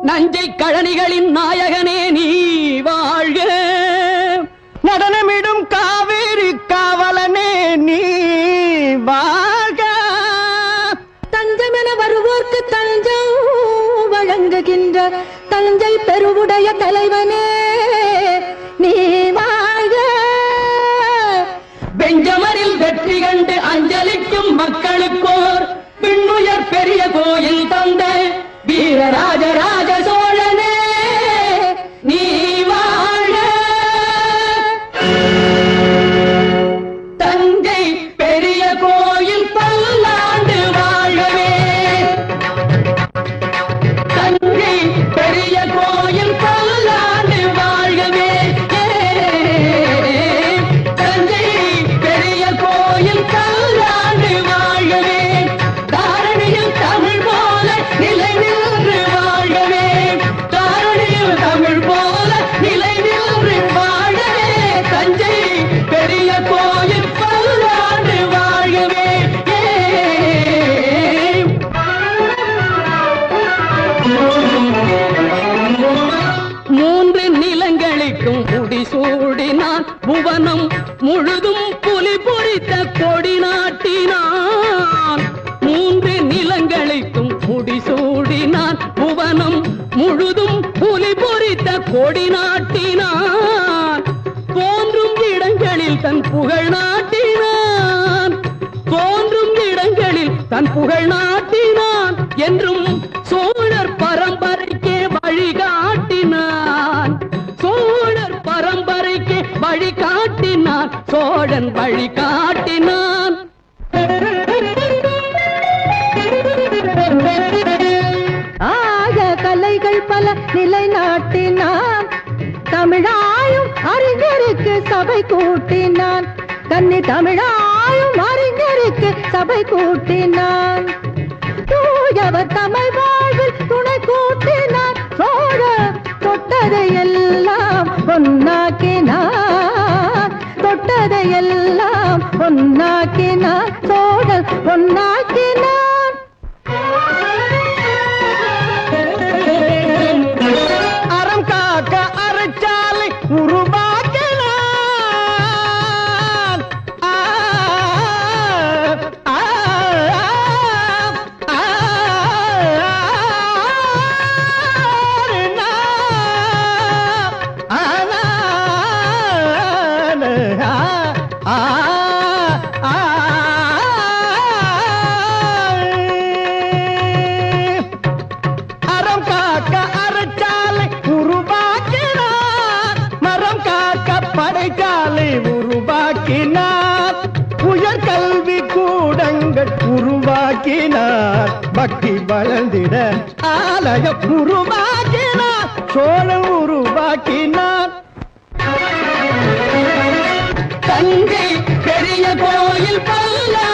நஞ்சை கழனிகளின் நாயகனே நீ வாழ்க, நடனமிடும் காவேரி காவலனே நீ வாழ்க. தஞ்சமென வருவோர்க்கு தஞ்சம் வழங்குகின்ற தஞ்சை பெருவுடைய தலைவனே நீ வாழ்க. பெஞ்சமரில் வெற்றி கண்டு அஞ்சலிக்கும் மக்களுக்கோர் பின்னுயர் பெரிய கோயில் தந்த வீரராஜராஜ சோழனே நீ வாழ்க. தஞ்சை பெரிய கோயில் பல்லாண்டு வாழ்கவே. தஞ்சை பெரிய கோயில் பல்லாண்டு வாழ்கவே. தஞ்சை பெரிய கோயில் பல்லாண்டு வாழ்கவே. தாரணியில் தமிழ் போல நிலை நின்று வாழ்கவே. தாரணியில் தமிழ் போல நிலை நின்று வாழ்கவே. தஞ்சை பெரிய கோயில் பல்லாண்டு வாழ்கவே. மூன்று நிலங்களுக்கும் முடிசூடினான், புவனம் முழுதும் புலி பொறித்த கொடி நாட்டினான். மூன்று நிலங்களுக்கும் முடிசூடினான், புவனம் முழுதும் புலி பொறித்த கொடி நாட்டினான். தோன்றும் இடங்களில் தன் புகழ் நாட்டினான். தோன்றும் இடங்களில் தன் புகழ் நாட்டினான். என்றும் சோழர் பரம்பரைக்கே வழிகாட்டினான். சோழர் பரம்பரைக்கு வழிகாட்டினான். சோழன் வழிகாட்டினான். ஆக கலைகள் பல நிலைநாட்டினான். தமிழாயும் அறிஞருக்கு சபை கூட்டினான். கன்னி தமிழாயும் அறிஞருக்கு சபை கூட்டினான். தூயவர் தமிழ் வாழ்வில் துணை கூட்டினான். சோழர் தொட்டதையெல்லாம் பொன்னாக்கினான். தொட்டதையெல்லாம் பொன்னாக்கினான். சோழர் பொன்னாக்கினான். அறம் காக்க அறச்சாலை உருவாக்கினான். ஆக்கினார் பக்தி வளர்ந்திட ஆலயம் உருவாக்கினார் சோழன் உருவாக்கினார் தஞ்சை பெரிய கோயில் பல்லா